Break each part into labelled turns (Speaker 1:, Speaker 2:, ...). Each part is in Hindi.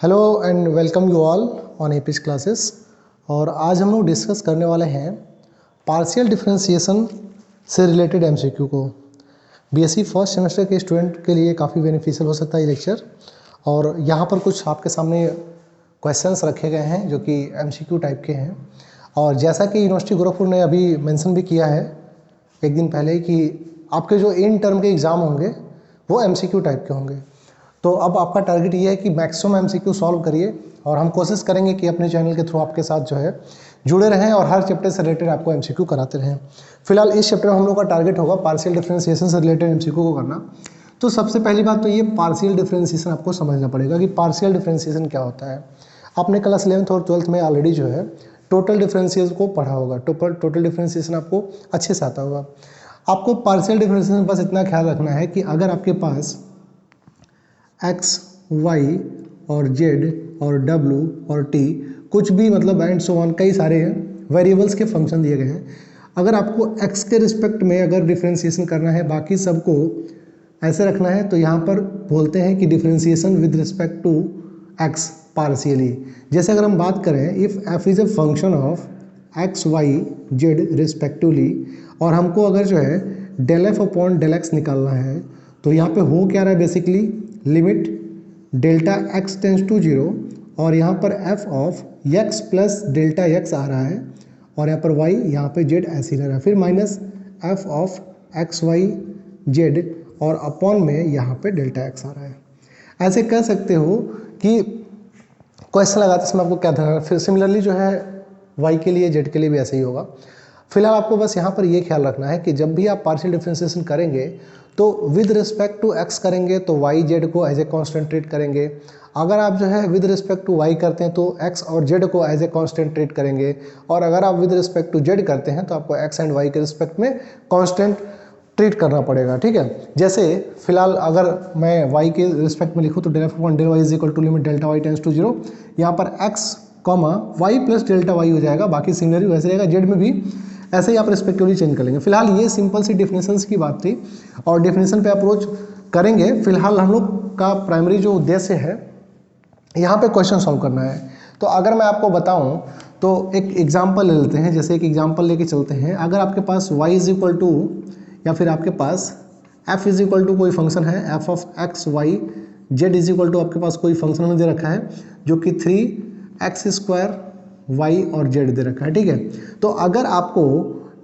Speaker 1: Hello and welcome you all on APs classes. और आज हम लोग डिस्कस करने वाले हैं पार्शियल डिफरेंशिएशन से रिलेटेड एमसीक्यू को। बीएससी फर्स्ट सेमेस्टर के स्टूडेंट के लिए काफ़ी बेनिफिशियल हो सकता है ये लेक्चर। और यहाँ पर कुछ आपके सामने क्वेश्चंस रखे गए हैं जो कि एमसीक्यू टाइप के हैं। और जैसा कि यूनिवर्सिटी गोरखपुर ने अभी मेंशन भी किया है एक दिन पहले कि आपके जो इन टर्म के एग्ज़ाम होंगे वो एमसीक्यू टाइप के होंगे। तो अब आपका टारगेट ये है कि मैक्सिमम एमसीक्यू सॉल्व करिए और हम कोशिश करेंगे कि अपने चैनल के थ्रू आपके साथ जो है जुड़े रहें और हर चैप्टर से रिलेटेड आपको एमसीक्यू कराते रहें। फिलहाल इस चैप्टर में हम लोग का टारगेट होगा पार्शियल डिफरेंशिएशन से रिलेटेड एमसीक्यू को करना। तो सबसे पहली बात तो ये पार्शियल डिफरेंशिएशन आपको समझना पड़ेगा कि पार्शियल डिफरेंशिएशन क्या होता है। आपने क्लास 11th और 12th में ऑलरेडी जो है टोटल डिफरेंशिएशन को पढ़ा होगा। टोटल डिफरेंशिएशन आपको अच्छे से आता होगा। आपको पार्शियल डिफरेंशिएशन बस इतना ख्याल रखना है कि अगर आपके पास x, y और z और w और t कुछ भी मतलब एंड सो ऑन कई सारे वेरिएबल्स के फंक्शन दिए गए हैं। अगर आपको x के रिस्पेक्ट में अगर डिफरेंशिएशन करना है बाकी सबको ऐसे रखना है तो यहाँ पर बोलते हैं कि differentiation with respect to x partially. जैसे अगर हम बात करें if f is a function of x, y, z respectively और हमको अगर जो है del f upon del x निकालना है तो यहाँ पे हो क्या रहा है basically limit delta x tends to 0 और यहाँ पर f of x plus delta x आ रहा है और यहाँ पर y यहाँ पे z ऐसे ही रह रहा है, फिर minus f of x y z और अपॉन में यहाँ पे डेल्टा x आ रहा है। ऐसे कह सकते हो कि क्वेश्चन लगाते समय आपको क्या ध्यान, फिर सिमिलरली जो है y के लिए z के लिए भी ऐसे ही होगा। फिलहाल आपको बस यहाँ पर ये ख्याल रखना है कि जब भी आप पार्शियल डिफरेंशिएशन करेंगे तो विद रिस्पेक्ट टू x करेंगे तो y z को एज ए कांस्टेंट ट्रीट करेंगे। अगर आप जो है विद रिस्पेक्ट टू y करते हैं तो x और z को एज ए कांस्टेंट ट्रीट करेंगे। और अगर आप विद रिस्पेक्ट टू z करते हैं तो आपको x एंड y के रिस्पेक्ट में कांस्टेंट ट्रीट करना पड़ेगा। ठीक है, जैसे फिलहाल अगर मैं y के रिस्पेक्ट में लिखूँ तो del f upon del y is equal to limit delta y tends to 0। यहाँ पर x comma y plus delta y हो जाएगा। बाकी सिमिलरली वैसे रहेगा, z में भी ऐसे ही आप रिस्पेक्टिवली चेंज कर लेंगे। फिलहाल ये सिंपल सी डेफिनेशंस की बात थी और डेफिनेशन पे अप्रोच करेंगे। फिलहाल हम लोग का प्राइमरी जो उद्देश्य है यहाँ पे क्वेश्चन सॉल्व करना है। तो अगर मैं आपको बताऊं तो एक एग्जांपल ले लेते हैं। जैसे एक एग्जांपल लेके चलते हैं। अगर आपके पास y इज इक्वल टू या फिर आपके पास f इज इक्वल टू कोई फंक्शन है f of x y z is equal to आपके पास कोई फंक्शन में दे रखा है जो कि 3x स्क्वायर y और z दे रखा है। ठीक है, तो अगर आपको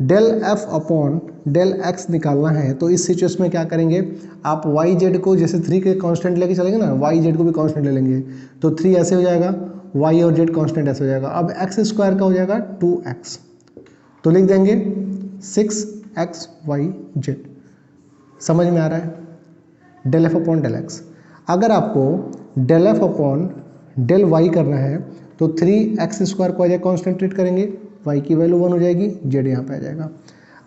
Speaker 1: del f upon del x निकालना है तो इस सिचुएशन में क्या करेंगे, आप y z को जैसे 3 के कांस्टेंट लेके चलेंगे ना, y z को भी कांस्टेंट ले लेंगे तो 3 ऐसे हो जाएगा, y और z कांस्टेंट ऐसे हो जाएगा। अब x स्क्वायर का हो जाएगा 2x तो लिख देंगे 6x y z। समझ में आ रहा है, del f upon del x। अगर आपको del f upon del y करना है तो 3x स्क्वायर को आ जाए कांस्टेंट ट्रीट करेंगे, y की वैल्यू 1 हो जाएगी, z यहाँ पे आ जाएगा।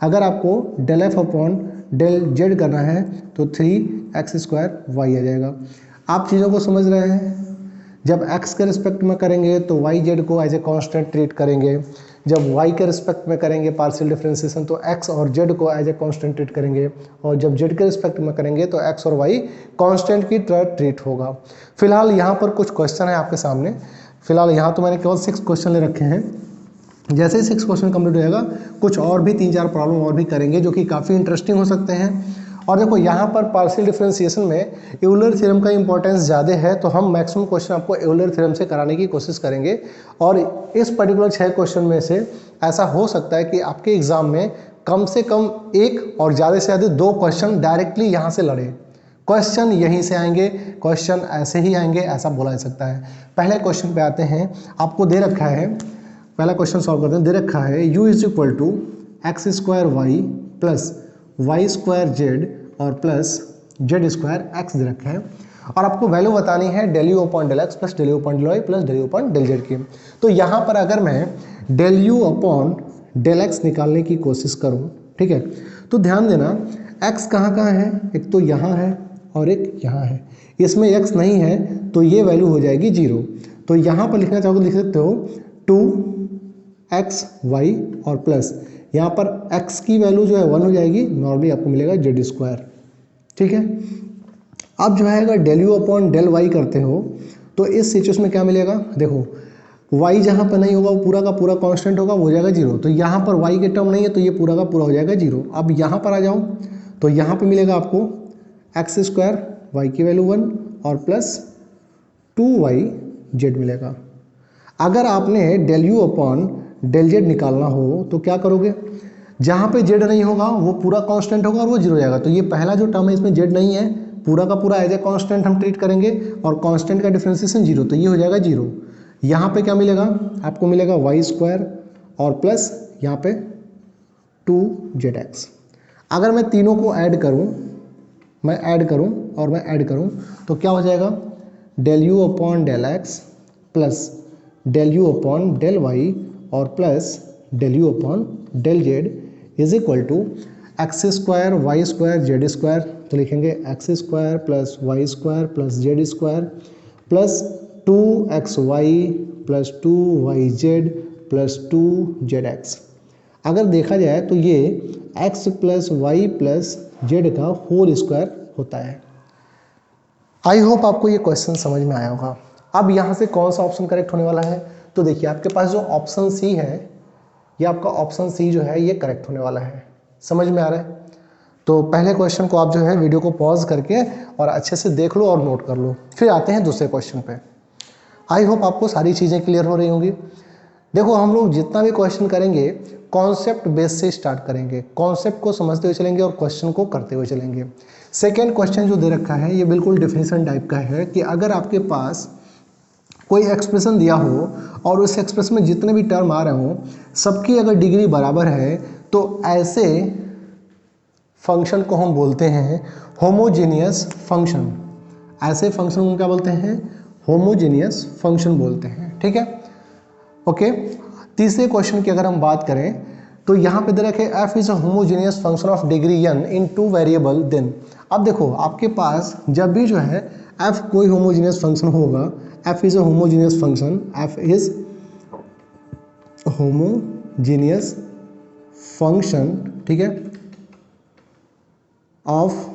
Speaker 1: अगर आपको del f upon del z करना है तो 3x स्क्वायर y आ जाएगा। आप चीज़ों को समझ रहे हैं। जब x के रिस्पेक्ट में करेंगे तो y z को एज ए कांस्टेंट ट्रीट करेंगे, जब y के रिस्पेक्ट में करेंगे पार्शियल डिफरेंशिएशन तो x और z को एज ए कांस्टेंट ट्रीट करेंगे, और जब z के रिस्पेक्ट में करेंगे तो x और y कांस्टेंट की तरह ट्रीट होगा। फिलहाल यहाँ पर कुछ क्वेश्चन है आपके सामने। फिलहाल यहाँ तो मैंने केवल 6 क्वेश्चन ले रखे हैं। जैसे ही 6 क्वेश्चन कंप्लीट हो जाएगा कुछ और भी 3-4 प्रॉब्लम और भी करेंगे जो कि काफ़ी इंटरेस्टिंग हो सकते हैं। और देखो यहाँ पर पार्शियल डिफरेंशिएशन में यूलर थ्योरम का इंपॉर्टेंस ज़्यादा है तो हम मैक्सिमम क्वेश्चन आपको यूलर थ्योरम से कराने की कोशिश करेंगे। और इस पर्टिकुलर 6 क्वेश्चन में से ऐसा हो सकता है कि आपके एग्जाम में कम से कम 1 और ज़्यादा से ज़्यादा 2 क्वेश्चन डायरेक्टली यहाँ से लड़े। क्वेश्चन यहीं से आएंगे, क्वेश्चन ऐसे ही आएंगे, ऐसा बोला जा सकता है। पहले क्वेश्चन पे आते हैं। आपको दे रखा है, पहला क्वेश्चन सॉल्व करते हैं। दे रखा है u is equal to x square y plus y square z और प्लस जेड स्क्वायर एक्स दे रखा है और आपको वैल्यू बतानी है del u upon del x plus del u upon del y plus del u upon del z की। तो यहाँ पर अगर मैं del u upon del x निकालने की कोशिश करूँ, ठीक है, तो ध्यान देना x कहाँ कहाँ है, एक तो यहाँ है और एक यहाँ है। इसमें x नहीं है तो ये वैल्यू हो जाएगी 0। तो यहाँ पर लिखना चाहोगे लिख सकते हो 2x y और प्लस यहाँ पर x की वैल्यू जो है 1 हो जाएगी, नॉर्मली आपको मिलेगा जेड स्क्वायर। ठीक है, अब जो है अगर del u upon del y करते हो तो इस सिचुएशन में क्या मिलेगा, देखो y जहाँ पर नहीं होगा वो पूरा का पूरा कांस्टेंट होगा, वो हो जाएगा 0। तो यहाँ पर y के टर्म नहीं है तो ये पूरा का पूरा हो जाएगा 0। अब यहाँ पर आ जाओ तो यहाँ पे मिलेगा आपको एक्स स्क्वायर, वाई की वैल्यू 1 और प्लस 2yz मिलेगा। अगर आपने del u upon del z निकालना हो तो क्या करोगे, जहाँ पे जेड नहीं होगा वो पूरा कांस्टेंट होगा और वो 0 हो जाएगा। तो ये पहला जो टर्म है इसमें जेड नहीं है, पूरा का पूरा एज ए कांस्टेंट हम ट्रीट करेंगे और कांस्टेंट का डिफरेंशिएशन 0, तो ये हो जाएगा 0। यहाँ पे क्या मिलेगा, आपको मिलेगा वाई स्क्वायर और प्लस यहाँ पे 2zx। अगर मैं तीनों को ऐड करूँ, मैं ऐड करूँ तो क्या हो जाएगा, del u upon del x plus del u upon del y और plus del u upon del z is equal to x square y square z square. तो लिखेंगे x square plus y square plus z square plus 2xy plus 2yz plus 2zx। अगर देखा जाए तो ये x plus y plus z का होल स्क्वायर होता है। आई होप आपको ये क्वेश्चन समझ में आया होगा। अब यहाँ से कौन सा ऑप्शन करेक्ट होने वाला है, तो देखिए आपके पास जो ऑप्शन सी है, ये आपका ऑप्शन सी जो है ये करेक्ट होने वाला है। समझ में आ रहा है? तो पहले क्वेश्चन को आप जो है वीडियो को पॉज करके और अच्छे से देख लो और नोट कर लो, फिर आते हैं दूसरे क्वेश्चन पे। आई होप आपको सारी चीज़ें क्लियर हो रही होंगी। देखो हम लोग जितना भी क्वेश्चन करेंगे कॉन्सेप्ट बेस से स्टार्ट करेंगे, कॉन्सेप्ट को समझते हुए चलेंगे और क्वेश्चन को करते हुए चलेंगे। सेकेंड क्वेश्चन जो दे रखा है ये बिल्कुल डिफिनीशन टाइप का है कि अगर आपके पास कोई एक्सप्रेशन दिया हो और उस एक्सप्रेशन में जितने भी टर्म आ रहे हों सबकी अगर डिग्री बराबर है तो ऐसे फंक्शन को हम बोलते हैं होमोजेनियस फंक्शन। ऐसे फंक्शन को क्या बोलते हैं, होमोजेनियस फंक्शन बोलते हैं। ठीक है, ओके। तीसरे क्वेश्चन की अगर हम बात करें तो यहाँ पे दे रखे f is a homogeneous function of degree n in 2 variable then. अब देखो आपके पास जब भी जो है f कोई होमोजेनियस फंक्शन होगा, f is a homogeneous function, f is homogeneous function, ठीक है, ऑफ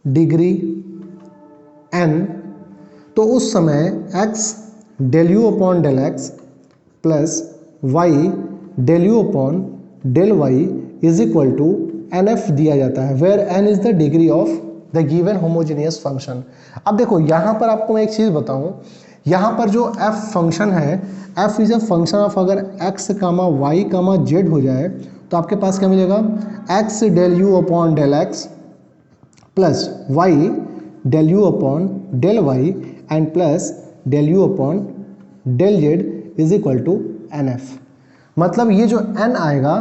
Speaker 1: डिग्री n, तो उस समय x del u upon del x plus y del u upon del y is equal to n f दिया जाता है, where n is the degree of the given homogeneous function. अब देखो यहाँ पर आपको मैं एक चीज़ बताऊँ, यहाँ पर जो f फंक्शन है, f is a function of अगर x comma y comma z हो जाए तो आपके पास क्या मिलेगा, x del u upon del x plus y del u upon del y and plus del u upon del z is equal to n f. मतलब ये जो n आएगा,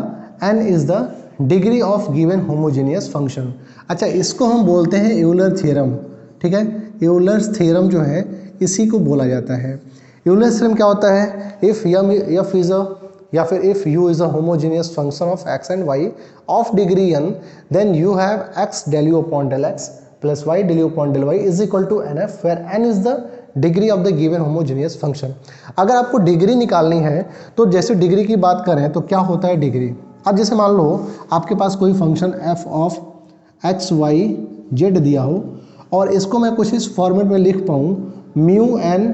Speaker 1: n is the degree of given homogeneous function. अच्छा, इसको हम बोलते हैं यूलर थ्योरम। ठीक है, यूलर्स थ्योरम जो है इसी को बोला जाता है। यूलर्स थ्योरम क्या होता है, इफ f इज अ या फिर if u is a homogeneous function of x and y of degree n, then you have x del u upon del x plus y del u upon del y is equal to nf, where n is the degree of the given homogeneous function. अगर आपको डिग्री निकालनी है तो जैसे डिग्री की बात करें तो क्या होता है डिग्री। अब जैसे मान लो आपके पास कोई function f of x y z दिया हो और इसको मैं कुछ इस फॉर्मेट में लिख पाऊँ म्यू n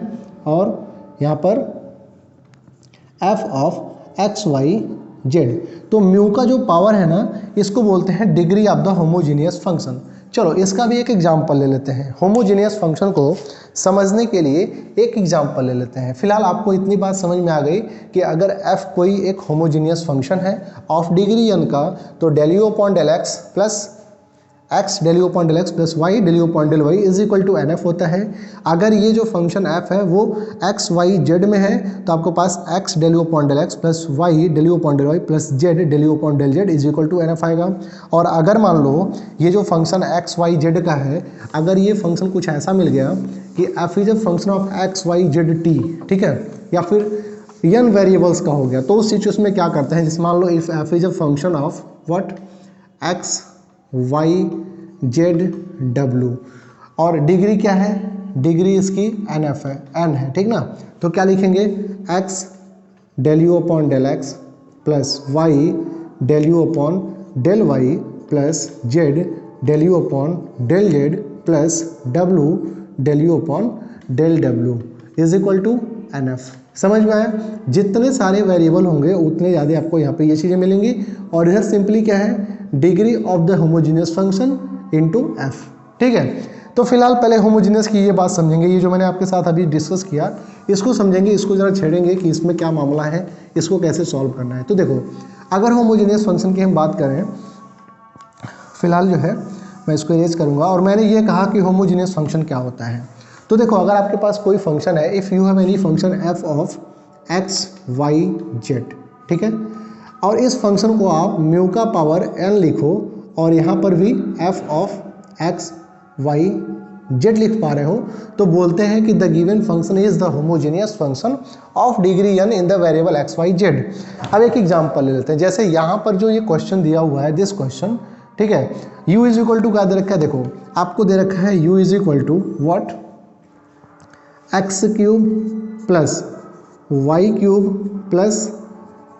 Speaker 1: और यहाँ पर f of x y z, तो म्यू का जो पावर है ना इसको बोलते हैं degree of the homogeneous function. चलो इसका भी एक एग्जाम्पल ले लेते हैं, होमोजेनियस फंक्शन को समझने के लिए एक एग्जाम्पल ले लेते हैं। फिलहाल आपको इतनी बात समझ में आ गई कि अगर f कोई एक होमोजेनियस फंक्शन है ऑफ डिग्री n का, तो del u upon del x plus x del u upon del x plus y del u upon del y is equal to n f होता है। अगर ये जो फंक्शन f है वो x y z में है तो आपके पास x del u upon del x plus y del u upon del y plus z del u upon del z is equal to n f आएगा। और अगर मान लो ये जो फंक्शन x y z का है, अगर ये फंक्शन कुछ ऐसा मिल गया कि f is a function of x y z t, ठीक है, या फिर n वेरिएबल्स का हो गया, तो उस सिचुएशन में क्या करते हैं, जैसे मान लो if f is a function of what x y z w और डिग्री क्या है, डिग्री इसकी एन एफ है, n है, ठीक ना। तो क्या लिखेंगे, x del u upon del x plus y del u upon del y plus z del u upon del z plus w del u upon del डब्ल्यू is equal to n f. समझ में आया? जितने सारे वेरिएबल होंगे उतने ज़्यादा आपको यहाँ पे ये चीज़ें मिलेंगी। और इधर सिंपली क्या है, degree of the homogeneous function into F. ठीक है, तो फिलहाल पहले होमोजीनियस की ये बात समझेंगे। ये जो मैंने आपके साथ अभी डिस्कस किया इसको समझेंगे, इसको ज़रा छेड़ेंगे कि इसमें क्या मामला है, इसको कैसे सॉल्व करना है। तो देखो, अगर होमोजीनियस फंक्शन की हम बात करें, फिलहाल जो है मैं इसको इरेज करूँगा। और मैंने ये कहा कि होमोजीनियस फंक्शन क्या होता है। तो देखो, अगर आपके पास कोई फंक्शन है, if you have any function f of x y z, ठीक है, और इस फंक्शन को आप म्यू का पावर n लिखो और यहाँ पर भी f of x y z लिख पा रहे हो, तो बोलते हैं कि the given function is the homogeneous function of degree n in the variable x y z. अब एक एग्जांपल ले लेते हैं, जैसे यहाँ पर जो ये क्वेश्चन दिया हुआ है, दिस क्वेश्चन, ठीक है, u इज इक्वल टू क्या दे रखा है, देखो आपको दे रखा है u is equal to what, x cube plus y cube plus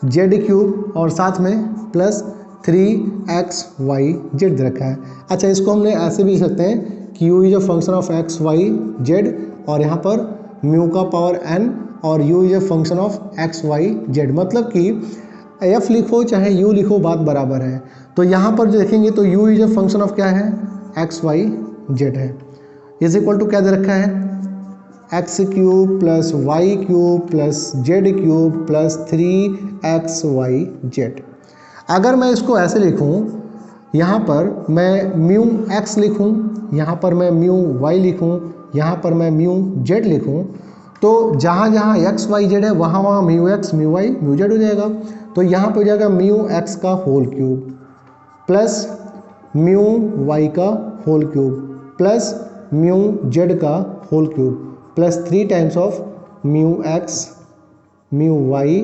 Speaker 1: z cube और साथ में प्लस 3xy जेड दे रखा है। अच्छा, इसको हमने ऐसे भी लिख सकते हैं कि u is a function of x y z और यहाँ पर म्यू का पावर n और u is a function of x y z, मतलब कि f लिखो चाहे u लिखो बात बराबर है। तो यहाँ पर जो देखेंगे तो u is a function of क्या है, एक्स वाई जेड है, इज इक्वल टू क्या दे रखा है, x cube plus y cube plus z cube plus 3xy z. अगर मैं इसको ऐसे लिखूं, यहाँ पर मैं म्यू एक्स लिखूं, यहाँ पर मैं म्यू वाई लिखूं, यहाँ पर मैं म्यू जेड लिखूं, तो जहाँ जहाँ एक्स वाई जेड है वहाँ वहाँ mu x mu y mu z हो जाएगा। तो यहाँ पर हो जाएगा म्यू एक्स का whole cube plus mu y का whole cube plus mu z का whole cube plus 3 times of mu x mu y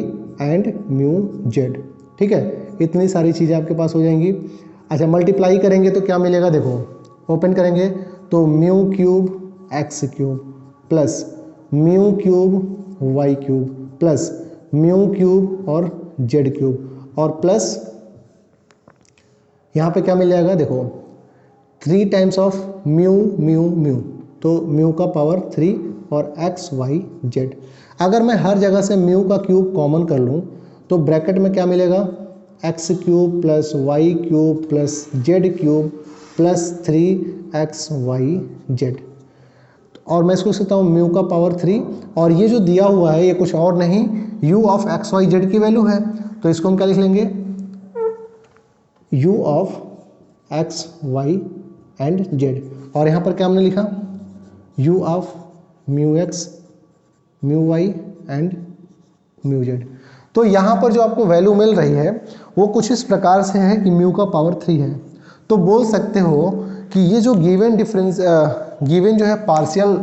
Speaker 1: and mu z. ठीक है, इतनी सारी चीज़ें आपके पास हो जाएंगी। अच्छा, मल्टीप्लाई करेंगे तो क्या मिलेगा, देखो ओपन करेंगे तो mu cube x cube plus mu cube y cube plus mu cube और जेड क्यूब और प्लस यहाँ पे क्या मिल जाएगा, देखो 3 times of mu mu mu, तो म्यू का पावर 3 और एक्स वाई जेड। अगर मैं हर जगह से म्यू का क्यूब कॉमन कर लूँ तो ब्रैकेट में क्या मिलेगा, x cube plus y cube plus z cube plus 3xy z. और मैं इसको सकता हूँ म्यू का पावर 3, और ये जो दिया हुआ है ये कुछ और नहीं, u of x y z की वैल्यू है, तो इसको हम क्या लिख लेंगे, u of x y and z. और यहाँ पर क्या हमने लिखा, u of mu x mu y and mu z. तो यहाँ पर जो आपको वैल्यू मिल रही है वो कुछ इस प्रकार से है कि म्यू का पावर 3 है। तो बोल सकते हो कि ये जो गिवन डिफरेंस गिवन जो है पार्शियल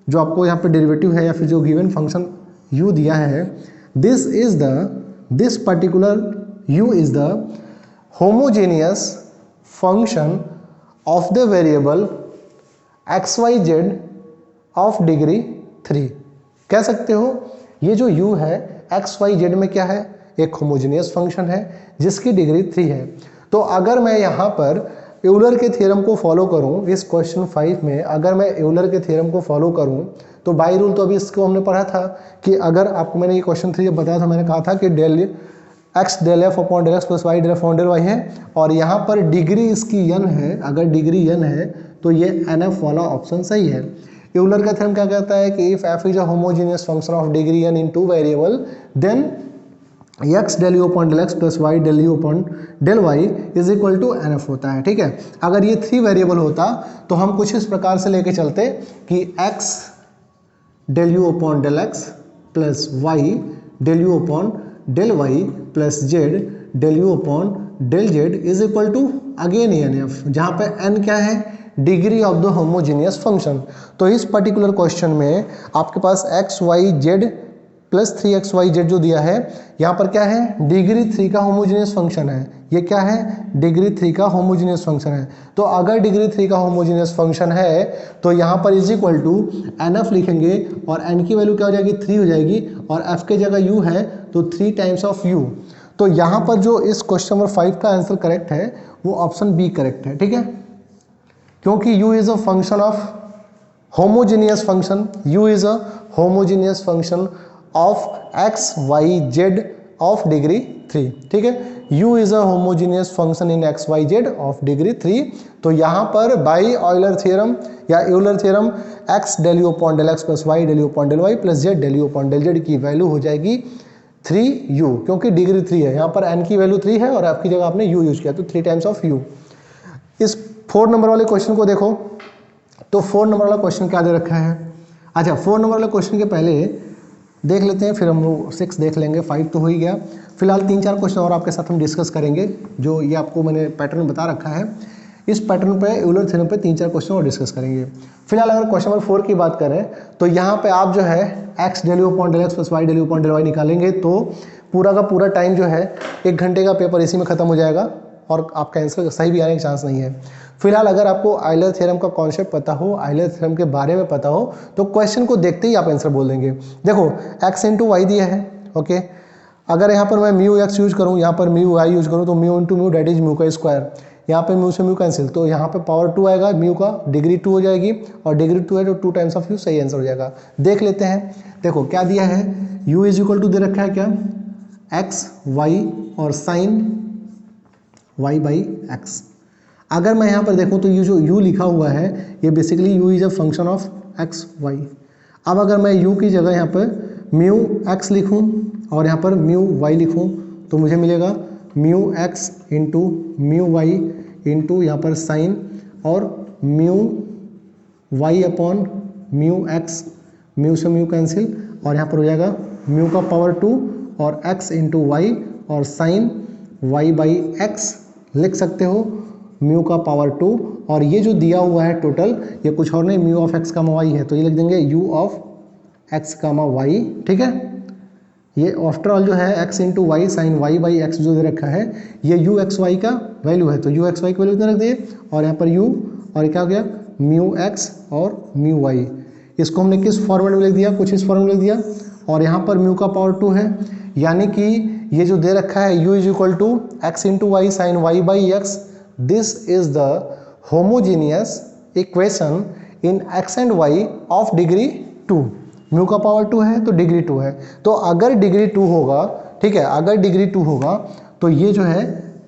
Speaker 1: जो आपको यहाँ पे डेरिवेटिव है या फिर जो गिवन फंक्शन u दिया है, this particular u is the homogeneous function of the variable x y z of degree 3। कह सकते हो ये जो u है एक्स वाई जेड में क्या है, एक होमोजेनियस फंक्शन है जिसकी डिग्री 3 है। तो अगर मैं यहाँ पर यूलर के थ्योरम को फॉलो करूँ, इस क्वेश्चन 5 में अगर मैं यूलर के थ्योरम को फॉलो करूँ तो बाई रूल, तो अभी इसको हमने पढ़ा था कि अगर आपको मैंने ये क्वेश्चन 3 जब बताया था, मैंने कहा था कि del x del f upon del x plus y del f upon del y है, और यहाँ पर डिग्री इसकी n है, अगर डिग्री n है तो ये NF वाला ऑप्शन सही है। यूलर का थ्योरम क्या कहता है कि इफ f is a homogeneous function of degree n in 2 variable then x del u upon del x plus y del u upon del y is equal to NF होता है। ठीक है, अगर ये 3 वेरिएबल होता तो हम कुछ इस प्रकार से लेके चलते कि x del u upon del x plus y del u upon del y plus z del u upon del z is equal to again NF, जहाँ पे n क्या है, degree of the homogeneous function. तो इस पर्टिकुलर क्वेश्चन में आपके पास x y Z plus 3xy Z जो दिया है, यहाँ पर क्या है, डिग्री 3 का होमोजेनियस फंक्शन है। ये क्या है, डिग्री 3 का होमोजेनियस फंक्शन है। तो अगर डिग्री 3 का होमोजेनियस फंक्शन है तो यहाँ पर इज इक्वल टू NF लिखेंगे और n की वैल्यू क्या हो जाएगी, 3 हो जाएगी, और f के जगह u है तो 3 टाइम्स ऑफ u। तो यहाँ पर जो इस क्वेश्चन नंबर 5 का आंसर करेक्ट है वो ऑप्शन बी करेक्ट है। ठीक है, क्योंकि u is a function of homogeneous function, u is a homogeneous function of x y z of degree 3, ठीक है। u is a homogeneous function in x y z of degree 3। तो यहाँ पर बाई ऑयलर थ्योरम या Euler theorem x del u upon del x plus y del u upon del y plus z del u upon del z की वैल्यू हो जाएगी 3u, क्योंकि डिग्री 3 है, यहाँ पर n की वैल्यू 3 है और f की जगह आपने u यूज किया तो 3 टाइम्स ऑफ u। इस 4 नंबर वाले क्वेश्चन को देखो, तो 4 नंबर वाला क्वेश्चन क्या दे रखा है। अच्छा, 4 नंबर वाले क्वेश्चन के पहले देख लेते हैं, फिर हम लोग 6 देख लेंगे, 5 तो हो ही गया। फिलहाल 3-4 क्वेश्चन और आपके साथ हम डिस्कस करेंगे, जो ये आपको मैंने पैटर्न बता रखा है। इस पैटर्न पे यूलर थ्योरम पे 3-4 क्वेश्चन और डिस्कस करेंगे। फिलहाल अगर क्वेश्चन नंबर 4 की बात करें तो यहाँ पे आप जो है x del u upon del x plus y del u upon del y निकालेंगे तो पूरा का पूरा टाइम जो है 1 घंटे का पेपर इसी में खत्म हो जाएगा और आपका आंसर सही भी आने का चांस नहीं है। फिलहाल अगर आपको आयलर थ्योरम का कॉन्सेप्ट पता हो, आयलर थ्योरम के बारे में पता हो, तो क्वेश्चन को देखते ही आप आंसर बोल देंगे। देखो x इंटू वाई दिया है, ओके। अगर यहाँ पर मैं म्यू एक्स यूज करूँ, यहाँ पर म्यू वाई यूज करूँ, तो mu into mu that is mu का स्क्वायर। यहाँ पे म्यू से म्यू कैंसिल, तो यहाँ पे पावर 2 आएगा, म्यू का डिग्री 2 हो जाएगी और डिग्री 2 है तो 2 टाइम्स ऑफ यू सही आंसर हो जाएगा। देख लेते हैं, देखो क्या दिया है, u इज इक्वल टू दे रखा है क्या, x y और साइन y बाई एक्स। अगर मैं यहाँ पर देखूँ तो ये जो u लिखा हुआ है ये basically u is a function of x y। अब अगर मैं u की जगह यहाँ पर म्यू x लिखूँ और यहाँ पर म्यू y लिखूँ तो मुझे मिलेगा mu x into mu y into यहाँ पर साइन और mu y upon mu x, mu से म्यू कैंसिल और यहाँ पर हो जाएगा म्यू का पावर 2 और x इंटू वाई और साइन y बाई एक्स लिख सकते हो म्यू का पावर 2। और ये जो दिया हुआ है टोटल ये कुछ और नहीं, mu of x comma y है, तो ये लिख देंगे u of x comma y, ठीक है। ये आफ्टर ऑल जो है x into y sine y by x जो दे रखा है ये u एक्स वाई का वैल्यू है, तो u एक्स वाई की वैल्यू इतना रख दिए और यहाँ पर u और क्या हो गया म्यू एक्स और म्यू वाई। इसको हमने किस फॉर्मेट में लिख दिया, कुछ इस फॉर्मेट में लिख दिया और यहाँ पर म्यू का पावर 2 है, यानी कि ये जो दे रखा है u is equal to x into y sine y by x, this is the homogeneous equation in x and y of degree 2। Mu का पावर 2 है तो डिग्री 2 है, तो अगर डिग्री 2 होगा, ठीक है, अगर डिग्री 2 होगा तो ये जो है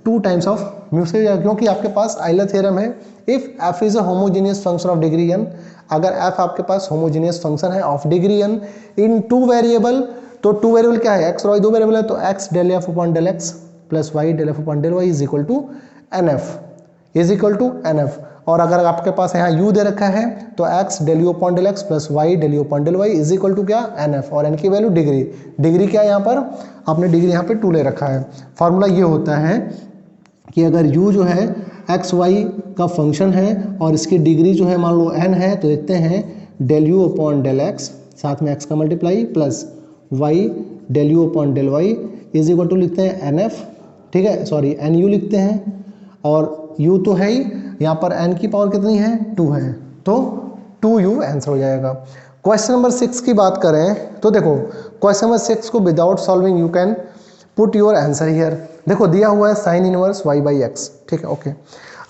Speaker 1: 2 टाइम्स ऑफ म्यू से, क्योंकि आपके पास आयलर थ्योरम है if f is a homogeneous function of degree n। अगर f आपके पास होमोजीनियस फंक्शन है of degree n in 2 variable, तो 2 वेरिएबल क्या है, x और y 2 वेरिएबल है, तो x del f upon del x plus y del f upon del y is equal to nf। और अगर आपके पास यहाँ u दे रखा है तो x del u upon del x plus y del u upon del y is equal to क्या nf, और n की वैल्यू डिग्री क्या है, यहाँ पर आपने डिग्री यहाँ पे 2 ले रखा है। फॉर्मूला ये होता है कि अगर u जो है एक्स वाई का फंक्शन है और इसकी डिग्री जो है मान लो n है, तो देखते हैं del u upon del x साथ में x का multiply plus y del u upon del y is equal to लिखते हैं nf, ठीक है, सॉरी nu लिखते हैं और u तो है ही, यहाँ पर n की पावर कितनी है 2 है, तो 2u आंसर हो जाएगा। क्वेश्चन नंबर 6 की बात करें तो देखो क्वेश्चन नंबर 6 को without solving you can put your answer here. देखो दिया हुआ है sign inverse y by x, ठीक है, ओके।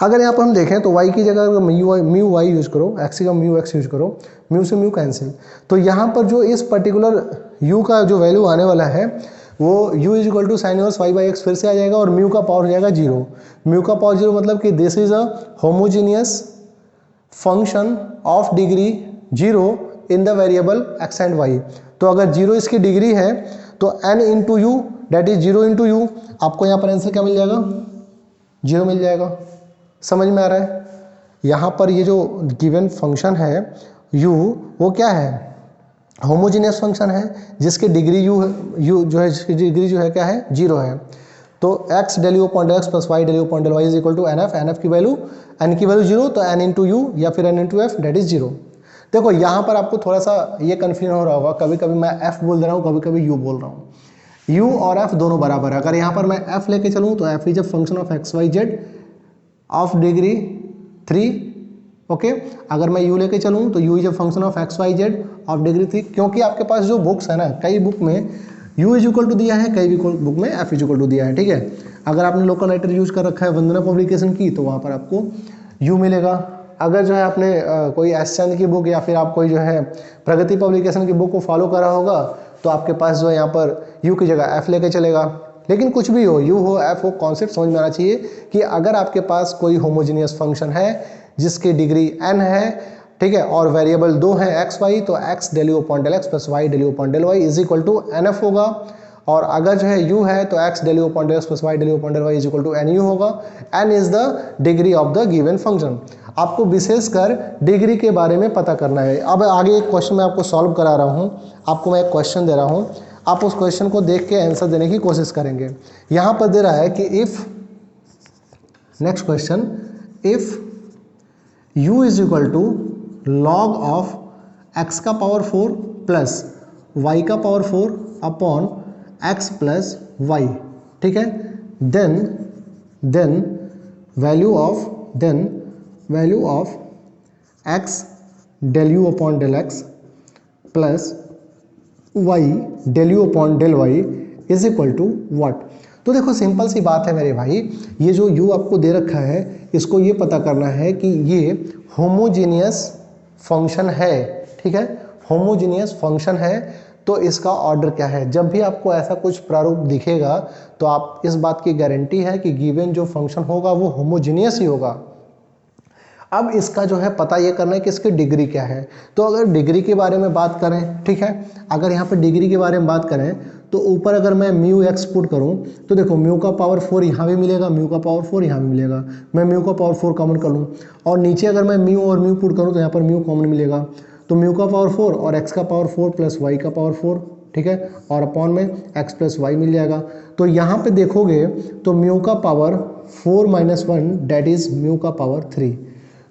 Speaker 1: अगर यहाँ पर हम देखें तो y की जगह म्यू वाई यूज करो, x की जगह म्यू एक्स यूज करो, म्यू से म्यू कैंसिल, तो यहाँ पर जो इस पर्टिकुलर u का जो वैल्यू आने वाला है वो u is equal to sine inverse y by x फिर से आ जाएगा और म्यू का पावर हो जाएगा 0। म्यू का पावर 0 मतलब कि this is a homogeneous function of degree 0 in the variable x and y। तो अगर 0 इसकी डिग्री है तो n into u that is 0 into u, आपको यहाँ पर आंसर क्या मिल जाएगा 0 मिल जाएगा। समझ में आ रहा है, यहाँ पर ये जो गिवन फंक्शन है u वो क्या है होमोजीनियस फंक्शन है जिसकी डिग्री u जो है, जिसकी डिग्री जो है क्या है 0 है। तो x del u upon del x plus y del u upon del y is equal to nf की वैल्यू n की वैल्यू 0, तो n इंटू यू या फिर n into f that is 0। देखो यहाँ पर आपको थोड़ा सा ये कन्फ्यूजन हो रहा होगा, कभी कभी मैं f बोल दे रहा हूँ, कभी कभी u बोल रहा हूँ। u और f दोनों बराबर है। अगर यहाँ पर मैं f लेके चलूँ तो f is a function of x y z of degree 3, okay. अगर मैं u लेके चलूँ तो u is a function of x y z of degree 3, क्योंकि आपके पास जो बुक्स है ना, कई बुक में u इज इक्वल टू दिया है, कई बुक में f इज इक्वल टू दिया है, ठीक है। अगर आपने लोकल राइटर यूज कर रखा है वंदना पब्लिकेशन की तो वहाँ पर आपको u मिलेगा, अगर जो है आपने कोई एस चंद की बुक या फिर आप कोई जो है प्रगति पब्लिकेशन की बुक को फॉलो करा होगा तो आपके पास जो है यहाँ पर यू की जगह एफ लेके चलेगा। लेकिन कुछ भी हो, यू हो एफ हो, कॉन्सेप्ट समझ में आना चाहिए कि अगर आपके पास कोई होमोजीनियस फंक्शन है जिसकी डिग्री n है, ठीक है, और वेरिएबल दो हैं एक्स वाई, तो x del u upon del x plus y del u upon del y is equal to n f होगा। और अगर जो है u है तो x del u upon del x plus y del u upon del y is equal to n u होगा। n is the degree of the given function. आपको विशेषकर डिग्री के बारे में पता करना है। अब आगे एक क्वेश्चन मैं आपको सॉल्व करा रहा हूँ, आपको मैं एक क्वेश्चन दे रहा हूँ, आप उस क्वेश्चन को देख के आंसर देने की कोशिश करेंगे। यहाँ पर दे रहा है कि if, next question, if u is equal to log of x का पावर 4 प्लस y का power 4 upon x plus y, ठीक है, then value of x del u upon del x plus y del u upon del y is equal to what. तो देखो सिंपल सी बात है मेरे भाई, ये जो u आपको दे रखा है इसको ये पता करना है कि ये होमोजीनियस फंक्शन है, ठीक है, होमोजीनियस फंक्शन है, तो इसका ऑर्डर क्या है। जब भी आपको ऐसा कुछ प्रारूप दिखेगा तो आप इस बात की गारंटी है कि गिवन जो फंक्शन होगा वो होमोजीनियस ही होगा। अब इसका जो है पता ये करना है कि इसकी डिग्री क्या है। तो अगर डिग्री के बारे में बात करें, ठीक है, अगर यहाँ पर डिग्री के बारे में बात करें तो ऊपर अगर मैं म्यू एक्स पुट करूँ तो देखो म्यू का पावर 4 यहाँ भी मिलेगा, म्यू का पावर 4 यहाँ भी मिलेगा, मैं म्यू का पावर 4 कॉमन कर लूँ और नीचे अगर मैं म्यू और म्यू पुट करूँ तो यहाँ पर म्यू कॉमन मिलेगा, तो म्यू का पावर 4 और एक्स का पावर 4 प्लस वाई का पावर 4, ठीक है, और अपॉन में एक्स प्लस वाई मिल जाएगा। तो यहाँ पे देखोगे तो म्यू का power 4 minus 1 that is mu का पावर 3।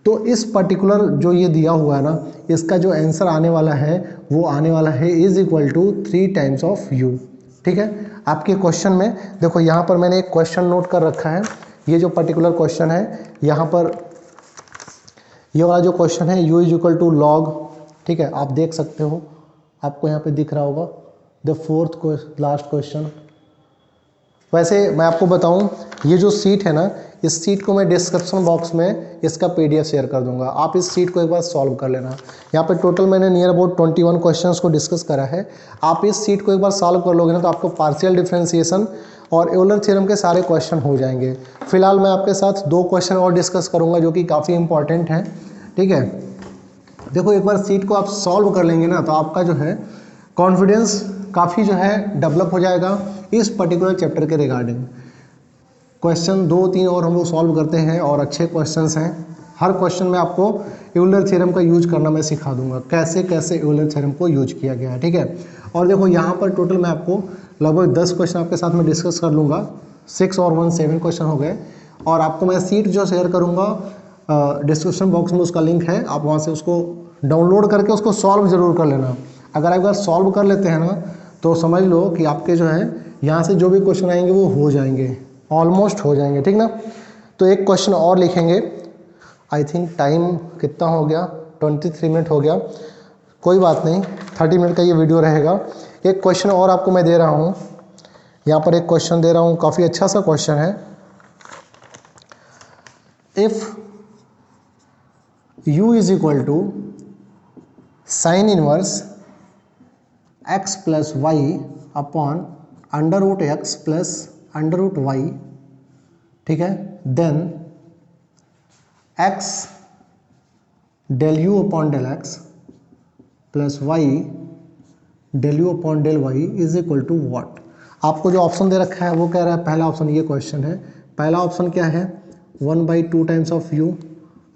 Speaker 1: तो इस पर्टिकुलर जो ये दिया हुआ है ना, इसका जो आंसर आने वाला है वो आने वाला है is equal to 3 times of u, ठीक है। आपके क्वेश्चन में देखो यहाँ पर मैंने एक क्वेश्चन नोट कर रखा है, ये जो पर्टिकुलर क्वेश्चन है यहाँ पर ये वाला जो क्वेश्चन है u is equal to log, ठीक है, आप देख सकते हो, आपको यहाँ पे दिख रहा होगा द फोर्थ लास्ट क्वेश्चन। वैसे मैं आपको बताऊं ये जो सीट है ना, इस सीट को मैं डिस्क्रिप्शन बॉक्स में इसका PDF शेयर कर दूंगा, आप इस सीट को एक बार सॉल्व कर लेना। यहाँ पे टोटल मैंने नियर अबाउट 21 क्वेश्चंस को डिस्कस करा है, आप इस सीट को एक बार सॉल्व कर लोगे ना तो आपको पार्शियल डिफरेंशिएशन और यूलर थ्योरम के सारे क्वेश्चन हो जाएंगे। फिलहाल मैं आपके साथ 2 क्वेश्चन और डिस्कस करूँगा जो कि काफ़ी इंपॉर्टेंट हैं, ठीक है। देखो एक बार सीट को आप सॉल्व कर लेंगे ना तो आपका जो है कॉन्फिडेंस काफ़ी जो है डेवलप हो जाएगा इस पर्टिकुलर चैप्टर के रिगार्डिंग। क्वेश्चन 2-3 और हम लोग सॉल्व करते हैं और अच्छे क्वेश्चंस हैं। हर क्वेश्चन में आपको यूलर थ्योरम का यूज करना मैं सिखा दूंगा, कैसे कैसे यूलर थ्योरम को यूज किया गया है, ठीक है। और देखो यहाँ पर टोटल मैं आपको लगभग 10 क्वेश्चन आपके साथ में डिस्कस कर लूँगा, 6 और 1 7 क्वेश्चन हो गए। और आपको मैं सीट जो शेयर करूँगा डिस्क्रिप्शन बॉक्स में उसका लिंक है, आप वहाँ से उसको डाउनलोड करके उसको सॉल्व ज़रूर कर लेना। अगर आप अगर सॉल्व कर लेते हैं ना तो समझ लो कि आपके जो है यहाँ से जो भी क्वेश्चन आएंगे वो हो जाएंगे, ऑलमोस्ट हो जाएंगे, ठीक ना। तो एक क्वेश्चन और लिखेंगे, आई थिंक टाइम कितना हो गया, 23 मिनट हो गया, कोई बात नहीं, 30 मिनट का ये वीडियो रहेगा। एक क्वेश्चन और आपको मैं दे रहा हूँ, यहाँ पर एक क्वेश्चन दे रहा हूँ, काफ़ी अच्छा सा क्वेश्चन है। If u is equal to sine inverse x plus y upon under root x plus under root y, ठीक है, then x del u upon del x plus y del u upon del y is equal to what. आपको जो ऑप्शन दे रखा है वो कह रहा है, पहला ऑप्शन ये क्वेश्चन है, पहला ऑप्शन क्या है 1/2 टाइम्स ऑफ u।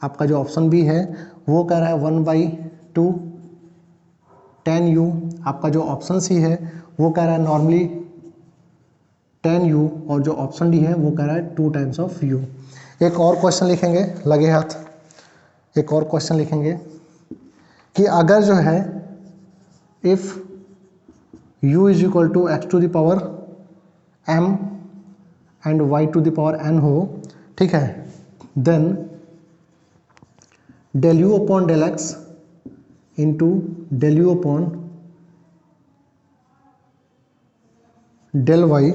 Speaker 1: आपका जो ऑप्शन भी है वो कह रहा है 1/2 10 u। आपका जो ऑप्शन सी है वो कह रहा है नॉर्मली 10 u, और जो ऑप्शन डी है वो कह रहा है 2 टाइम्स ऑफ u। एक और क्वेश्चन लिखेंगे, लगे हाथ, एक और क्वेश्चन लिखेंगे कि अगर जो है if u is equal to x to the power m and y to the power n हो, ठीक है, then del u upon del x into del u upon del y,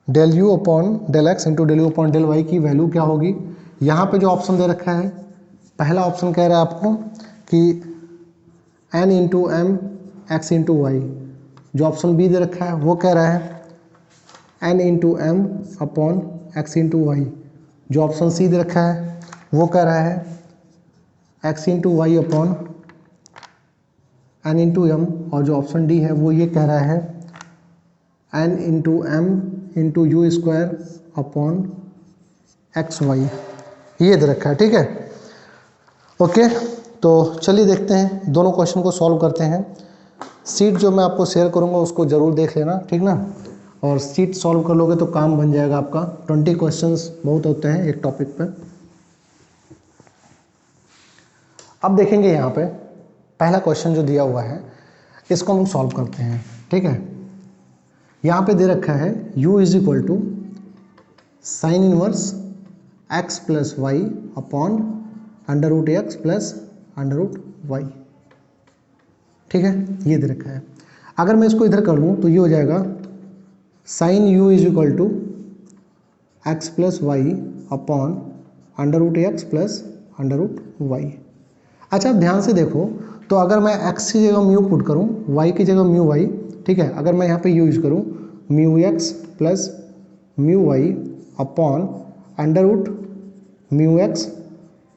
Speaker 1: del u upon del x into del u upon del y की वैल्यू क्या होगी। यहाँ पे जो ऑप्शन दे रखा है पहला ऑप्शन कह रहा है आपको कि n into m x into y, जो ऑप्शन बी दे रखा है वो कह रहा है n into m upon x into y, जो ऑप्शन सी दे रखा है वो कह रहा है x into y upon n into m, और जो ऑप्शन डी है वो ये कह रहा है n into m into u square upon x y, ये दे रखा है। ठीक है, ओके। तो चलिए देखते हैं, दोनों क्वेश्चन को सॉल्व करते हैं। सीट जो मैं आपको शेयर करूंगा उसको ज़रूर देख लेना, ठीक ना, और सीट सॉल्व कर लोगे तो काम बन जाएगा आपका। 20 क्वेश्चंस बहुत होते हैं एक टॉपिक पे। अब देखेंगे यहाँ पे पहला क्वेश्चन जो दिया हुआ है इसको हम सॉल्व करते हैं। ठीक है, यहाँ पे दे रखा है u is equal to sine inverse x plus y upon under root x plus under root y. ठीक है, ये दे रखा है। अगर मैं इसको इधर कर लूँ तो ये हो जाएगा sine u is equal to x plus y upon under root x plus under root y. अच्छा, अब ध्यान से देखो, तो अगर मैं x की जगह म्यू पुट करूँ, y की जगह म्यू वाई, ठीक है, अगर मैं यहाँ पे u यूज करूँ mu x plus mu y upon under root mu x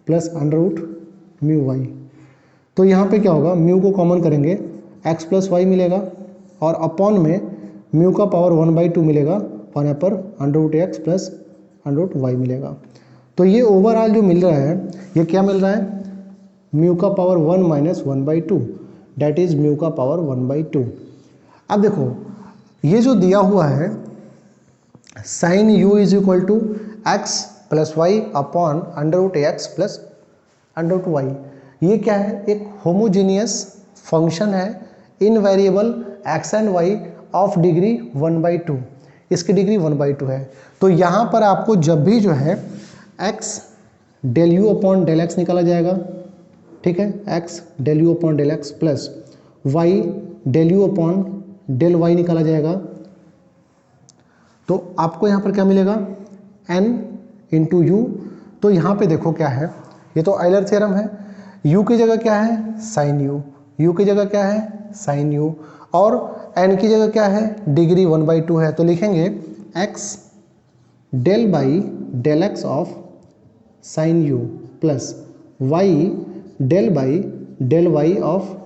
Speaker 1: plus under root mu y, तो यहाँ पे क्या होगा, म्यू को कॉमन करेंगे x प्लस वाई मिलेगा और अपॉन में म्यू का पावर 1/2 मिलेगा और यहाँ पर under root x plus under root y मिलेगा। तो ये ओवरऑल जो मिल रहा है ये क्या मिल रहा है, म्यू का power 1 minus 1/2, that is mu का पावर 1/2। अब देखो ये जो दिया हुआ है sine u is equal to x plus y upon under root x plus under root y, ये क्या है, एक होमोजीनियस फंक्शन है in variable x and y of degree 1/2, इसकी डिग्री 1/2 है। तो यहाँ पर आपको जब भी जो है x del u upon del x निकाला जाएगा, ठीक है, x del u upon del x plus y del u upon del y निकाला जाएगा, तो आपको यहाँ पर क्या मिलेगा n इंटू यू। तो यहाँ पे देखो क्या है, ये तो आयलर थ्योरम है, u की जगह क्या है साइन u की जगह क्या है साइन u, और n की जगह क्या है डिग्री 1/2 है, तो लिखेंगे x del by del x of sine u plus y del by del y of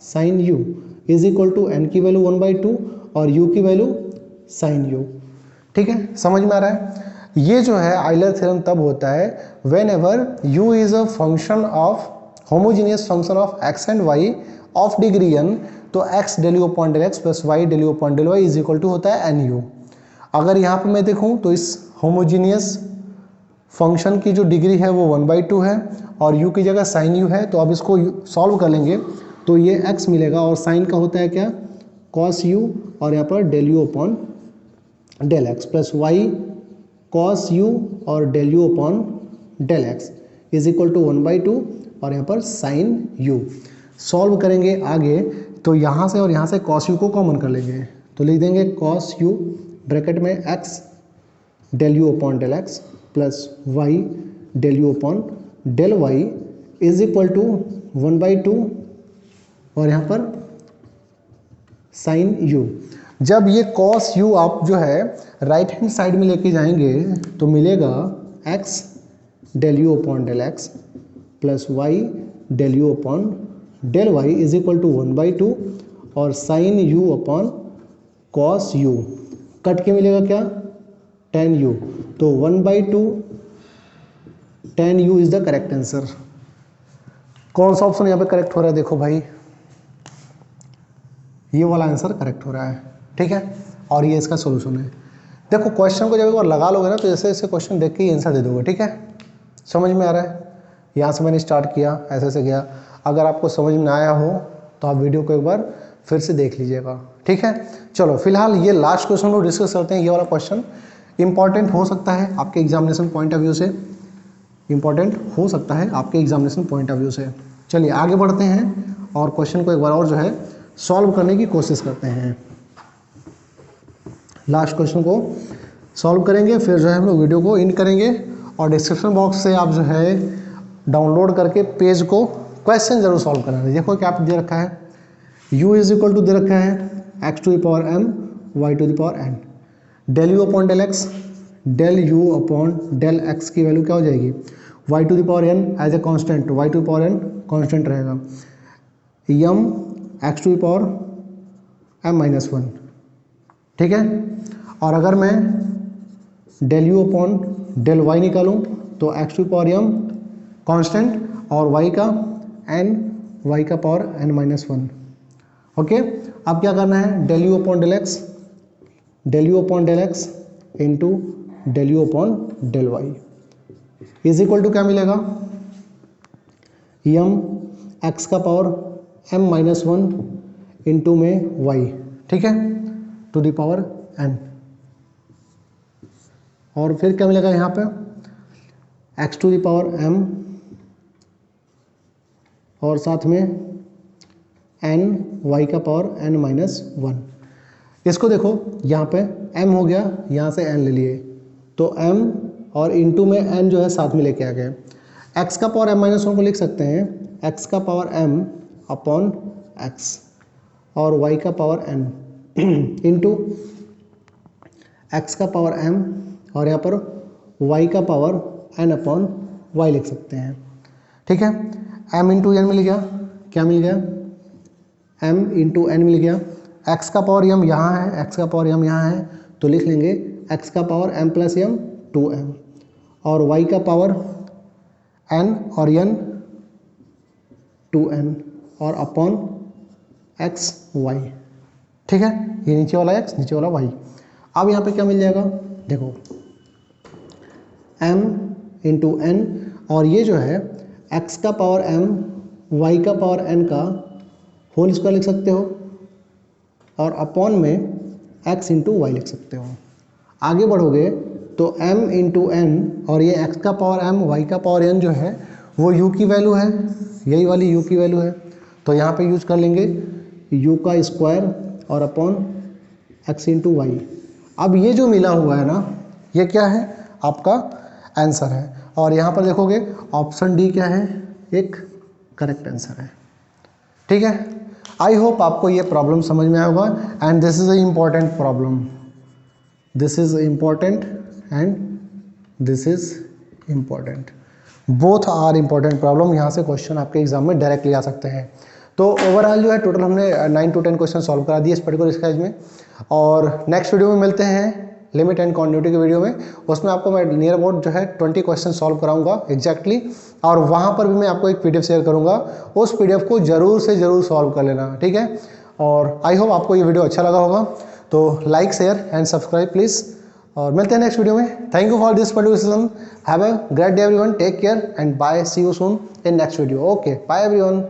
Speaker 1: sine u is equal to n की वैल्यू 1/2 और u की वैल्यू साइन u। ठीक है, समझ में आ रहा है। ये जो है आयलर थ्योरम तब होता है whenever u is a function of homogeneous function of x and y of degree n, तो x del u upon del x plus y del u upon del y is equal to होता है nu। अगर यहाँ पे मैं देखूँ तो इस होमोजीनियस फंक्शन की जो डिग्री है वो 1/2 है और u की जगह साइन u है, तो अब इसको सॉल्व कर लेंगे तो ये x मिलेगा और साइन का होता है क्या कॉस u और यहाँ पर del u upon del x plus y cos u और del u upon del x is equal to 1/2 और यहाँ पर साइन u। सॉल्व करेंगे आगे तो यहाँ से और यहाँ से कॉस u को कॉमन कर लेंगे, तो लिख देंगे कॉस u ब्रैकेट में x del u upon del x plus y del u upon del y is equal to 1/2 और यहाँ पर साइन u। जब ये कॉस u आप जो है राइट हैंड साइड में लेके जाएंगे तो मिलेगा x del u upon del x plus y del u upon del y is equal to 1/2 और sine u upon cos u, cut के मिलेगा क्या tan u, तो 1/2 tan u is the correct answer. कौन सा ऑप्शन यहाँ पे करेक्ट हो रहा है, देखो भाई ये वाला आंसर करेक्ट हो रहा है। ठीक है, और ये इसका सॉल्यूशन है। देखो क्वेश्चन को जब एक बार लगा लोगे ना तो जैसे जैसे क्वेश्चन देख के ही आंसर दे दोगे। ठीक है, समझ में आ रहा है। यहाँ से मैंने स्टार्ट किया, ऐसे ऐसे गया। अगर आपको समझ में आया हो तो आप वीडियो को एक बार फिर से देख लीजिएगा। ठीक है, चलो फिलहाल ये लास्ट क्वेश्चन को डिस्कस करते हैं। ये वाला क्वेश्चन इंपॉर्टेंट हो सकता है आपके एग्जामिनेशन पॉइंट ऑफ व्यू से, इंपॉर्टेंट हो सकता है आपके एग्जामिनेशन पॉइंट ऑफ व्यू से। चलिए आगे बढ़ते हैं और क्वेश्चन को एक बार और जो है सॉल्व करने की कोशिश करते हैं। लास्ट क्वेश्चन को सॉल्व करेंगे, फिर जो है हम लोग वीडियो को एंड करेंगे और डिस्क्रिप्शन बॉक्स से आप जो है डाउनलोड करके पेज को क्वेश्चन जरूर सॉल्व करना है। देखो क्या दे रखा है, u इज इक्वल टू दे रखा है x to the power m y to the power n, del u upon del x, del u upon del x की वैल्यू क्या हो जाएगी y to the power n as a constant, y to the power n constant रहेगा, m x to the power m minus 1, ठीक है। और अगर मैं del u upon del y निकालूं तो x to the power m constant और y का पावर n माइनस 1, ओके। अब क्या करना है, del u upon del x into del u upon del y is equal to क्या मिलेगा, m x का पावर m माइनस 1 इंटू में y, ठीक है, टू द पावर n। और फिर क्या मिलेगा यहाँ पे, x to the power m और साथ में n y का पावर n माइनस 1। इसको देखो यहाँ पे m हो गया, यहाँ से n ले लिए तो m और इंटू में n जो है साथ में लेके आ गए। x का पावर m माइनस 1 को लिख सकते हैं x का पावर m अपॉन x और y का पावर n इंटू x का पावर m और यहाँ पर y का पावर n अपॉन y लिख सकते हैं, ठीक है। m इंटू n मिल गया, क्या मिल गया, m इंटू n मिल गया। x का पावर m यहाँ है, x का पावर m यहाँ है तो लिख लेंगे x का power m plus m 2m और y का पावर n और n 2n और अपॉन x y, ठीक है। ये नीचे वाला x नीचे वाला y। अब यहाँ पे क्या मिल जाएगा, देखो m इंटू n और ये जो है x का पावर m y का पावर n का होल स्क्वायर लिख सकते हो और अपॉन में x इंटू वाई लिख सकते हो। आगे बढ़ोगे तो m इंटू n और ये x का पावर m y का पावर n जो है वो u की वैल्यू है, यही वाली u की वैल्यू है तो यहाँ पे यूज कर लेंगे u का स्क्वायर और अपॉन x इंटू वाई। अब ये जो मिला हुआ है ना ये क्या है, आपका आंसर है और यहाँ पर देखोगे ऑप्शन डी क्या है, एक करेक्ट आंसर है, ठीक है। आई होप आपको ये प्रॉब्लम समझ में आया होगा and this is a important problem, this is important and this is important, both are important problem. यहाँ से क्वेश्चन आपके एग्जाम में डायरेक्टली आ सकते हैं। तो ओवरऑल जो है टोटल हमने 9 to 10 क्वेश्चन सॉल्व करा दिए इस पर्टिकुलर स्टेज में और नेक्स्ट वीडियो में मिलते हैं लिमिट एंड क्वांटिटी के वीडियो में। उसमें आपको मैं नियर अबाउट जो है 20 क्वेश्चन सॉल्व कराऊंगा एग्जैक्टली और वहाँ पर भी मैं आपको एक पीडीएफ शेयर करूंगा, उस पीडीएफ को जरूर से जरूर सॉल्व कर लेना, ठीक है। और आई होप आपको ये वीडियो अच्छा लगा होगा, तो like share and subscribe please और मिलते हैं नेक्स्ट वीडियो में। Thank you for this particular session, have a great day everyone, take care and bye, see you soon in next video, okay bye everyone.